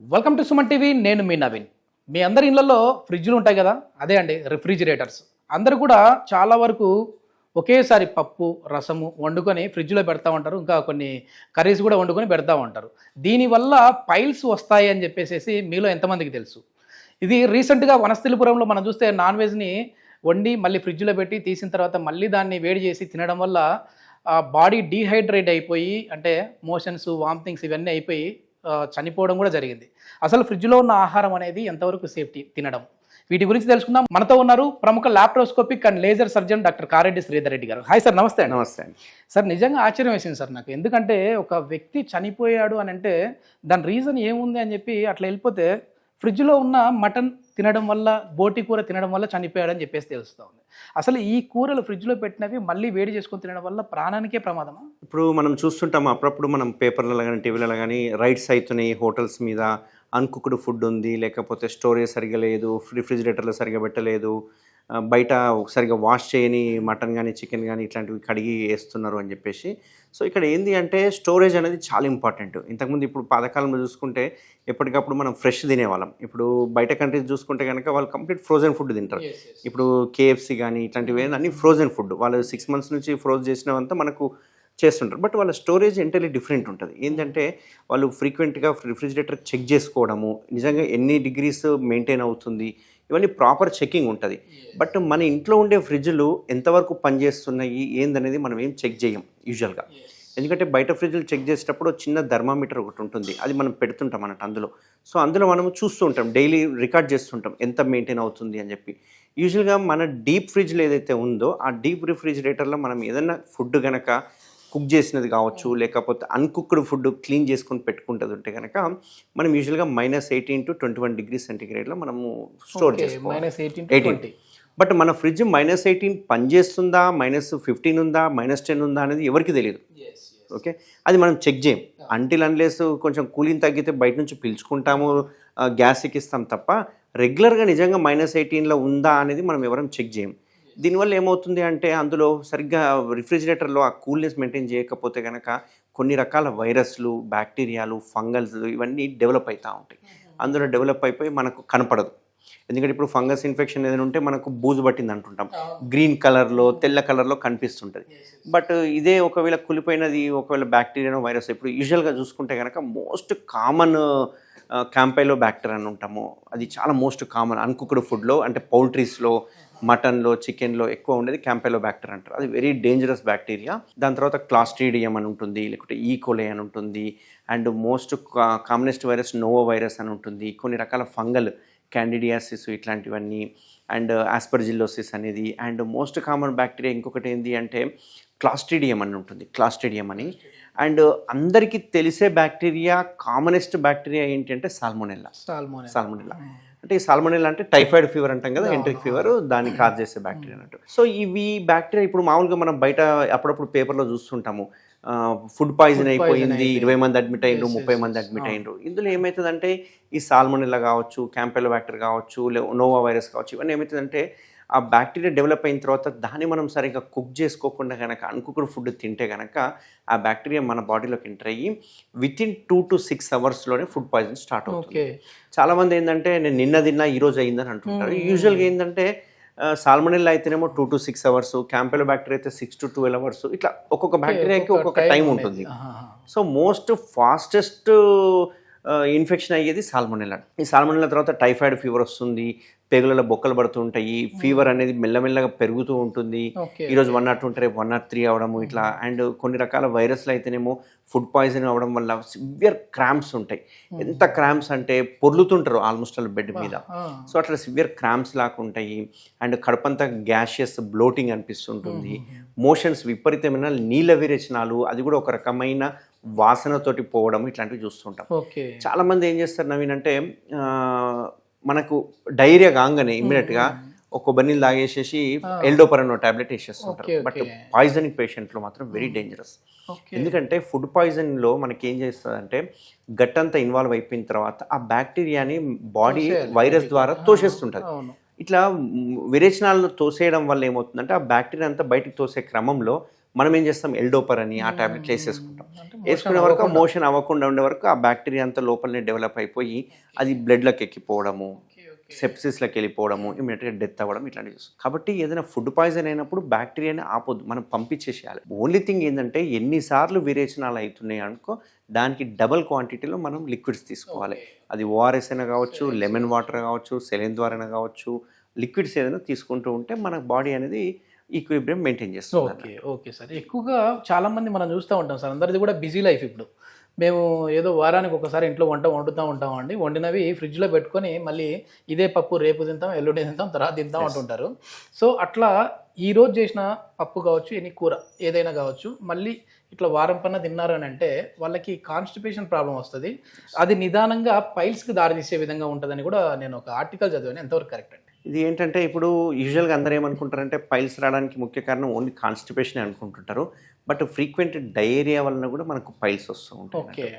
Welcome to Suman TV. నేను మీ నవీన్. మీ అందరి ఇళ్లలో ఫ్రిడ్జ్లు ఉంటాయి కదా, అదే అండి రిఫ్రిజిరేటర్స్. అందరూ కూడా చాలా వరకు ఒకేసారి పప్పు రసము వండుకొని ఫ్రిడ్జ్లో పెడతా ఉంటారు. ఇంకా కొన్ని కర్రీస్ కూడా వండుకొని పెడతా ఉంటారు. దీనివల్ల పైల్స్ వస్తాయి అని చెప్పేసి మీలో ఎంతమందికి తెలుసు? ఇది రీసెంట్గా వనస్థలిపురంలో మనం చూస్తే నాన్ వెజ్ని వండి మళ్ళీ ఫ్రిడ్జ్లో పెట్టి తీసిన తర్వాత మళ్ళీ దాన్ని వేడి చేసి తినడం వల్ల బాడీ డీహైడ్రేట్ అయిపోయి, అంటే మోషన్స్ వామిటింగ్స్ ఇవన్నీ అయిపోయి చనిపోవడం కూడా జరిగింది. అసలు ఫ్రిడ్జ్లో ఉన్న ఆహారం అనేది ఎంతవరకు సేఫ్టీ తినడం, వీటి గురించి తెలుసుకుందాం. మనతో ఉన్నారు ప్రముఖ laparoscopic and laser surgeon doctor Kareddy Sridhar Reddy గారు. Hi sir. నమస్తే. నమస్తే అండి. సార్, నిజంగా ఆశ్చర్యం వేసింది సార్ నాకు. ఎందుకంటే ఒక వ్యక్తి చనిపోయాడు అని అంటే దాని రీజన్ ఏముంది అని చెప్పి అట్లా వెళ్ళిపోతే ఫ్రిడ్జ్లో ఉన్న మటన్ తినడం వల్ల, బోటి కూర తినడం వల్ల చనిపోయాడని చెప్పేసి తెలుస్తూ ఉంది. అసలు ఈ కూరలు ఫ్రిడ్జ్లో పెట్టినవి మళ్ళీ వేడి చేసుకొని తినడం వల్ల ప్రాణానికే ప్రమాదమా? ఇప్పుడు మనం చూస్తుంటాం, అప్పుడప్పుడు మనం పేపర్లలో కానీ టీవీలలో కానీ రైట్స్ అవుతున్నాయి హోటల్స్ మీద, అన్కుక్డ్ ఫుడ్ ఉంది, లేకపోతే స్టోరేజ్ సరిగా లేదు, రిఫ్రిజిరేటర్లో సరిగా పెట్టలేదు, బయట సరిగా వాష్ చేయని మటన్ కానీ చికెన్ కానీ ఇట్లాంటివి కడిగి వేస్తున్నారు అని చెప్పేసి. సో ఇక్కడ ఏంది అంటే స్టోరేజ్ అనేది చాలా ఇంపార్టెంట్. ఇంతకుముందు ఇప్పుడు పాతకాలంలో చూసుకుంటే ఎప్పటికప్పుడు మనం ఫ్రెష్ తినేవాళ్ళం. ఇప్పుడు బయట కంట్రీస్ చూసుకుంటే కనుక వాళ్ళు కంప్లీట్ ఫ్రోజన్ ఫుడ్ తింటారు. ఇప్పుడు కేఎఫ్సి కానీ ఇట్లాంటివి అన్నీ ఫ్రోజన్ ఫుడ్, వాళ్ళు 6 months నుంచి ఫ్రోజ్ చేసినవంతా మనకు చేస్తుంటారు. బట్ వాళ్ళ స్టోరేజ్ ఎంటైర్లీ డిఫరెంట్ ఉంటుంది. ఏంటంటే వాళ్ళు ఫ్రీక్వెంట్గా రిఫ్రిజిరేటర్ చెక్ చేసుకోవడము, నిజంగా ఎన్ని డిగ్రీస్ మెయింటైన్ అవుతుంది, ఇవన్నీ ప్రాపర్ చెకింగ్ ఉంటుంది. బట్ మన ఇంట్లో ఉండే ఫ్రిడ్జ్లు ఎంతవరకు పనిచేస్తున్నాయి ఏందనేది మనం ఏం చెక్ చేయం యూజువల్గా. ఎందుకంటే బయట ఫ్రిడ్జ్లు చెక్ చేసేటప్పుడు చిన్న థర్మామీటర్ ఒకటి ఉంటుంది, అది మనం పెడుతుంటాం అన్నట్టు అందులో. సో అందులో మనం చూస్తూ ఉంటాం, డైలీ రికార్డ్ చేస్తుంటాం ఎంత మెయింటైన్ అవుతుంది అని చెప్పి. యూజువల్గా మన డీప్ ఫ్రిడ్జ్లో ఏదైతే ఉందో ఆ డీప్ రిఫ్రిజిరేటర్లో మనం ఏదైనా ఫుడ్ కనుక కుక్ చేసినది కావచ్చు, లేకపోతే అన్కుక్డ్ ఫుడ్ క్లీన్ చేసుకొని పెట్టుకుంటుంది ఉంటే కనుక మనం యూజువల్గా -18 to 21 degrees సెంటిగ్రేడ్లో మనము స్టోర్ చేసుకోవాలి. 18. బట్ మన ఫ్రిడ్జ్ -18 పనిచేస్తుందా, -15 ఉందా, -10 ఉందా అనేది ఎవరికి తెలియదు. ఓకే, అది మనం చెక్ చేయం అంటిల్ అన్లెస్ కొంచెం కూలింగ్ తగ్గితే బయట నుంచి పిలుచుకుంటాము, గ్యాస్ ఎక్కిస్తాం తప్ప రెగ్యులర్గా నిజంగా -18లో ఉందా అనేది మనం ఎవరం చెక్ చేయం. దీనివల్ల ఏమవుతుంది అంటే అందులో సరిగ్గా రిఫ్రిజిరేటర్లో ఆ కూల్నెస్ మెయింటైన్ చేయకపోతే కనుక కొన్ని రకాల వైరస్లు, బ్యాక్టీరియాలు, ఫంగల్స్ ఇవన్నీ డెవలప్ అవుతూ ఉంటాయి. అందులో డెవలప్ అయిపోయి మనకు కనపడదు. ఎందుకంటే ఇప్పుడు ఫంగస్ ఇన్ఫెక్షన్ ఏదైనా ఉంటే మనకు బూజు పట్టింది అంటుంటాం, గ్రీన్ కలర్లో తెల్ల కలర్లో కనిపిస్తుంటుంది. బట్ ఇదే ఒకవేళ కులిపోయినది, ఒకవేళ బ్యాక్టీరియానో వైరస్, ఇప్పుడు యూజువల్గా చూసుకుంటే కనుక మోస్ట్ కామన్ క్యాంపైలో బ్యాక్టీరియా అని ఉంటాము. అది చాలా మోస్ట్ కామన్ అన్కుక్డ్ ఫుడ్లో, అంటే పౌల్ట్రీస్లో, మటన్లో, చికెన్లో ఎక్కువ ఉండేది క్యాంపెలో బ్యాక్టీరియా అంటారు. అది వెరీ డేంజరస్ బ్యాక్టీరియా. దాని తర్వాత క్లాస్ట్రీడియం అని ఉంటుంది, లేకపోతే ఈకోలే అని ఉంటుంది, and most commonest virus novo virus అని ఉంటుంది. కొన్ని రకాల ఫంగల్ క్యాండిడియాసిస్ ఇట్లాంటివన్నీ, అండ్ ఆస్పర్జిల్లోసిస్ అనేది, అండ్ మోస్ట్ కామన్ బ్యాక్టీరియా ఇంకొకటి ఏంటి అంటే క్లాస్ట్రీడియం అని ఉంటుంది, క్లాస్ట్రీడియం అని. అండ్ అందరికీ తెలిసే బ్యాక్టీరియా, కామనెస్ట్ బ్యాక్టీరియా ఏంటి అంటే సాల్మోనెల్లా. అంటే ఈ సాల్మోనెల్లా అంటే టైఫాయిడ్ ఫీవర్ అంటాం కదా, ఎంట్రిక్ ఫీవర్, దాన్ని కాజ్ చేసే బ్యాక్టీరియా అన్నట్టు. సో ఇవి బ్యాక్టీరియా ఇప్పుడు మామూలుగా మనం బయట అప్పుడప్పుడు పేపర్లో చూస్తుంటాము, ఫుడ్ పాయిజన్ అయిపోయింది, 20 మంది అడ్మిట్ అయ్యిండ్రు, 30 మంది అడ్మిట్ అయ్యిండ్రు. ఇందులో ఏమవుతుందంటే ఈ సాల్మోనెల్లా కావచ్చు, క్యాంపెలోబాక్టర్ కావచ్చు, నోవా వైరస్ కావచ్చు, ఇవన్నీ ఏమవుతుందంటే ఆ బ్యాక్టీరియా డెవలప్ అయిన తర్వాత దాన్ని మనం సరిగ్గా కుక్ చేసుకోకుండా కనుక అన్కుక్డ్ ఫుడ్ తింటే కనుక ఆ బ్యాక్టీరియా మన బాడీలోకి ఎంటర్ అయ్యి within 2 to 6 hours food poison start అవుతుంది. చాలామంది ఏంటంటే నేను నిన్న తిన్నా ఈరోజు అయిందని అంటుంటారు. యూజువల్గా ఏంటంటే సాల్మోనెల్లా అయితేనేమో 2 to 6 hours, క్యాంపెలోబాక్టర్ అయితే 6 to 12 hours, ఇట్లా ఒక్కొక్క బ్యాక్టీరియాకి ఒక్కొక్క టైం ఉంటుంది. సో మోస్ట్ ఫాస్టెస్ట్ ఇన్ఫెక్షన్ అయ్యేది సాల్మోనెల్లా. ఈ సాల్మోనెల్లా తర్వాత టైఫాయిడ్ ఫీవర్ వస్తుంది, పేగులలో బొక్కలు పడుతుంటాయి, ఫీవర్ అనేది మెల్లమెల్లగా పెరుగుతూ ఉంటుంది. ఈరోజు 102 ఉంటే రేపు 103 అవడము ఇట్లా. అండ్ కొన్ని రకాల వైరస్లు అయితేనేమో ఫుడ్ పాయిజన్ అవ్వడం వల్ల సివియర్ క్రాంప్స్ ఉంటాయి. ఎంత క్రాంప్స్ అంటే పొర్లుతుంటారు ఆల్మోస్ట్ వాళ్ళ బెడ్ మీద. సో అట్లా సివియర్ క్రాంప్స్ లాగా ఉంటాయి. అండ్ కడుపంతా గ్యాషియస్ బ్లోటింగ్ అనిపిస్తుంటుంది, మోషన్స్ విపరీతమైన నీళ్ళ విరేచనాలు, అది కూడా ఒక రకమైన వాసనతోటి పోవడం, ఇట్లాంటివి చూస్తుంటాం. చాలా మంది ఏం చేస్తారు నవీన్ అంటే మనకు డైరియా కాగానే ఇమ్మీడియట్గా ఒక కొబ్బరి నీళ్ళు తాగేసేసి ఎల్డోపరన్ టాబ్లెట్ వేసేస్తుంటారు. బట్ పాయిజనింగ్ పేషెంట్లో మాత్రం వెరీ డేంజరస్. ఎందుకంటే ఫుడ్ పాయిజన్లో మనకి ఏం చేస్తుందంటే గట్ అంతా ఇన్వాల్వ్ అయిపోయిన తర్వాత ఆ బ్యాక్టీరియాని బాడీ వైరస్ ద్వారా తోసేస్తుంటుంది. ఇట్లా విరేచనాలను తోసేయడం వల్ల ఏమవుతుందంటే ఆ బ్యాక్టీరియా అంతా బయటకు తోసే క్రమంలో మనం ఏం చేస్తాం ఎల్డోపర్ అని ఆ టాబ్లెట్లు వేసేసుకుంటాం. వేసుకునే వరకు మోషన్ అవ్వకుండా ఉండే వరకు ఆ బ్యాక్టీరియా అంతా లోపలనే డెవలప్ అయిపోయి అది బ్లడ్లోకి ఎక్కిపోవడము, సెప్సిస్లోకి వెళ్ళిపోవడము, ఇమీడియట్గా డెత్ అవ్వడం ఇట్లాంటివి చూస్తాం. కాబట్టి ఏదైనా ఫుడ్ పాయిజన్ అయినప్పుడు బ్యాక్టీరియాని ఆపొద్దు, మనం పంపించేసేయాలి. ఓన్లీ థింగ్ ఏంటంటే ఎన్నిసార్లు విరేచనాలు అవుతున్నాయి అనుకో దానికి డబల్ క్వాంటిటీలో మనం లిక్విడ్స్ తీసుకోవాలి. అది ఓఆర్ఎస్ అయినా కావచ్చు, లెమన్ వాటర్ కావచ్చు, సెలైన్ ద్వారా అయినా కావచ్చు, లిక్విడ్స్ ఏదైనా తీసుకుంటూ ఉంటే మన బాడీ అనేది ఈక్విలిబ్రియం మెయింటైన్ చేస్తుంది. Okay okay sir. ఎక్కువగా చాలామంది మనం చూస్తూ ఉంటాం సార్, అందరిది కూడా బిజీ లైఫ్. ఇప్పుడు మేము ఏదో వారానికి ఒకసారి ఇంట్లో వండుతూ ఉంటామండి. వండినవి ఫ్రిడ్జ్లో పెట్టుకొని మళ్ళీ ఇదే పప్పు రేపు తింటాం, ఎల్లుండి తింటాం, తర్వాత తింటాం అంటుంటారు. సో అట్లా ఈరోజు చేసిన పప్పు కావచ్చు, ఎన్ని కూర ఏదైనా కావచ్చు, మళ్ళీ ఇట్లా వారం పన్న తిన్నారు అని అంటే వాళ్ళకి కాన్స్టిపేషన్ ప్రాబ్లం వస్తుంది. అది నిదానంగా పైల్స్కి దారితీసే విధంగా ఉంటుందని కూడా నేను ఒక ఆర్టికల్ చదివాను. ఎంతవరకు కరెక్ట్ అండి? ఇది ఏంటంటే ఇప్పుడు యూజువల్గా అందరూ ఏమనుకుంటారంటే పైల్స్ రావడానికి ముఖ్య కారణం ఓన్లీ కాన్స్టిపేషన్ అనుకుంటుంటారు. బట్ ఫ్రీక్వెంట్ డయేరియా వలన కూడా మనకు పైల్స్ వస్తూ ఉంటాయి.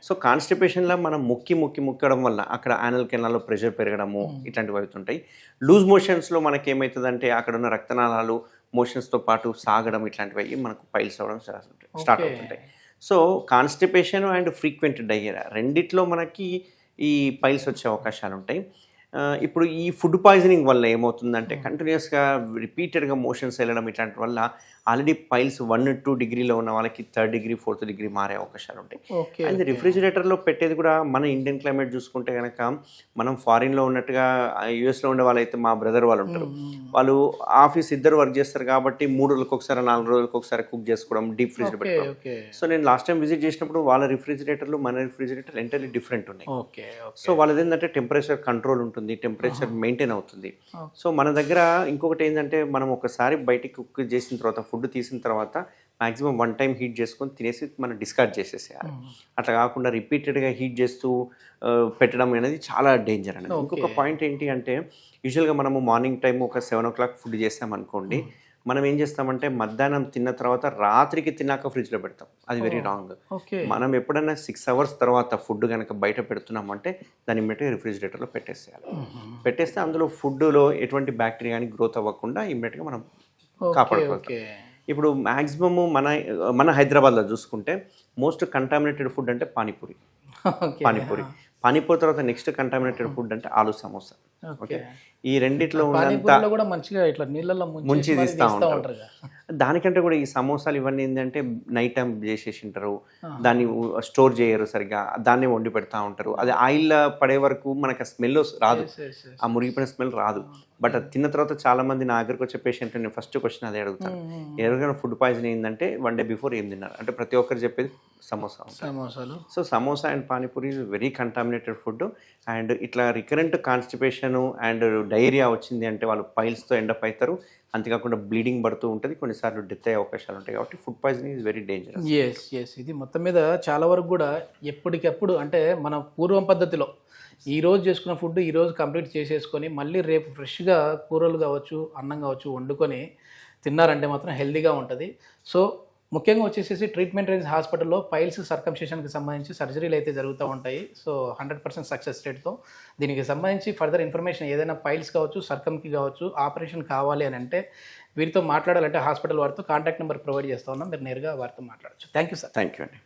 సో కాన్స్టిపేషన్లో మనం ముక్కడం వల్ల అక్కడ యానల్ కెనాల్లో ప్రెషర్ పెరగడము ఇట్లాంటివి అవుతుంటాయి. లూజ్ మోషన్స్లో మనకి ఏమవుతుందంటే అక్కడ ఉన్న రక్తనాళాలు మోషన్స్తో పాటు సాగడం ఇట్లాంటివి అయ్యి మనకు పైల్స్ అవ్వడం స్టార్ట్ అవుతుంటాయి. So constipation and frequent diarrhoea రెండిట్లో మనకి ఈ పైల్స్ వచ్చే అవకాశాలు ఉంటాయి. ఇప్పుడు ఈ ఫుడ్ పాయిజనింగ్ వల్ల ఏమవుతుందంటే కంటిన్యూస్గా రిపీటెడ్గా మోషన్స్ వెళ్ళడం ఇట్లాంటి వల్ల ఆల్రెడీ పైల్స్ 1-2 డిగ్రీలో ఉన్న వాళ్ళకి 3rd డిగ్రీ 4th డిగ్రీ మారే అవకాశాలు ఉంటాయి. అండ్ రిఫ్రిజిరేటర్లో పెట్టేది కూడా మన ఇండియన్ క్లైమేట్ చూసుకుంటే కనుక మనం ఫారిన్లో ఉన్నట్టుగా యూఎస్లో ఉండే వాళ్ళైతే మా బ్రదర్ వాళ్ళు ఉంటారు, వాళ్ళు ఆఫీస్ ఇద్దరు వర్క్ చేస్తారు కాబట్టి 3 రోజులకు ఒకసారి 4 రోజులకు ఒకసారి కుక్ చేసుకోవడం, డీప్ ఫ్రిడ్జ్ పెట్టుకోవడం. సో నేను లాస్ట్ టైం విజిట్ చేసినప్పుడు వాళ్ళ రిఫ్రిజిరేటర్లు మన రిఫ్రిజిరేటర్ ఎంటైర్లీ డిఫరెంట్ ఉన్నాయి. సో వాళ్ళది ఏంటంటే టెంపరేచర్ కంట్రోల్ ఉంటుంది, టెంపరేచర్ మెయింటైన్ అవుతుంది. సో మన దగ్గర ఇంకొకటి ఏంటంటే మనం ఒకసారి బయటికి కుక్ చేసిన తర్వాత ఫుడ్ తీసిన తర్వాత మ్యాక్సిమం 1 టైం హీట్ చేసుకొని తినేసి మనం డిస్కార్డ్ చేసేసేయాలి. అట్లా కాకుండా రిపీటెడ్గా హీట్ చేస్తూ పెట్టడం అనేది చాలా డేంజర్ అనేది. ఇంకొక పాయింట్ ఏంటి అంటే యూజువల్గా మనము మార్నింగ్ టైం ఒక 7 o'clock ఫుడ్ చేస్తామనుకోండి, మనం ఏం చేస్తామంటే మధ్యాహ్నం తిన్న తర్వాత రాత్రికి తిన్నాక ఫ్రిడ్జ్లో పెడతాం. అది వెరీ రాంగ్. మనం ఎప్పుడైనా 6 hours తర్వాత ఫుడ్ కనుక బయట పెడుతున్నామంటే దాన్ని ఇమ్మీడియట్గా రిఫ్రిజిరేటర్లో పెట్టేసేయాలి. పెట్టేస్తే అందులో ఫుడ్లో ఎటువంటి బ్యాక్టీరియా కానీ గ్రోత్ అవ్వకుండా ఇమ్మీడియట్గా మనం కాపాడుకోవాలి. ఇప్పుడు మ్యాక్సిమము మన హైదరాబాద్లో చూసుకుంటే మోస్ట్ కంటామినేటెడ్ ఫుడ్ అంటే పానీపూరి. పానీపూరి తర్వాత నెక్స్ట్ కంటామినేటెడ్ ఫుడ్ అంటే ఆలు సమోసా. ఓకే, ఈ రెండిట్లో ఉన్నంత కూడా మంచిగా ఇట్లా నీళ్ళల్లో ముంచి తీస్తూ ఉంటారు. దానికంటే కూడా ఈ సమోసాలు ఇవన్నీ ఏంటంటే నైట్ టైం చేసేసి ఉంటారు, దాన్ని స్టోర్ చేయరు సరిగ్గా, దాన్ని వండి పెడతా ఉంటారు. అది ఆయిల్ పడే వరకు మనకు ఆ స్మెల్ రాదు, ఆ మురిగిపోయిన స్మెల్ రాదు. బట్ అది తిన్న తర్వాత చాలా మంది నా దగ్గరకు వచ్చే పేషెంట్ నేను ఫస్ట్ క్వశ్చన్ అదే అడుగుతాను, ఎవరికైనా ఫుడ్ పాయిజన్ అయిందంటే 1 day బిఫోర్ ఏం తిన్నారు అంటే ప్రతి ఒక్కరు చెప్పేది సమోసాలు. So samosa and panipuri is very contaminated food. And ఇట్లా రికరెంట్ కాన్స్టిపేషన్ అండ్ డయేరియా వచ్చింది అంటే వాళ్ళు పైల్స్తో ఎండప్ అవుతారు. అంతేకాకుండా బ్లీడింగ్ పడుతూ ఉంటుంది, కొన్నిసార్లు డెత్ అయ్యే అవకాశాలు ఉంటాయి. కాబట్టి food poisoning is very dangerous. Yes ఇది మొత్తం మీద చాలా వరకు కూడా ఎప్పటికప్పుడు అంటే మన పూర్వం పద్ధతిలో ఈరోజు చేసుకున్న ఫుడ్ ఈరోజు కంప్లీట్ చేసేసుకొని మళ్ళీ రేపు ఫ్రెష్గా కూరలు కావచ్చు, అన్నం కావచ్చు వండుకొని తిన్నారంటే మాత్రం హెల్తీగా ఉంటుంది. సో ముఖ్యంగా వచ్చేసేసి ట్రీట్మెంట్ రేంజ్ హాస్పిటల్లో పైల్స్ సర్కంషేషన్కి సంబంధించి సర్జరీలు అయితే జరుగుతూ ఉంటాయి. సో 100% సక్సెస్ రేట్తో. దీనికి సంబంధించి ఫర్దర్ ఇన్ఫర్మేషన్ ఏదైనా పైల్స్ కావచ్చు, సర్కంకి కావచ్చు, ఆపరేషన్ కావాలి అని అంటే వీరితో మాట్లాడాలంటే హాస్పిటల్ వారితో కాంటాక్ట్ నెంబర్ ప్రొవైడ్ చేస్తూ ఉన్నాం, మీరు నేరుగా వారితో మాట్లాడచ్చు. Thank you sir. Thank you అండి.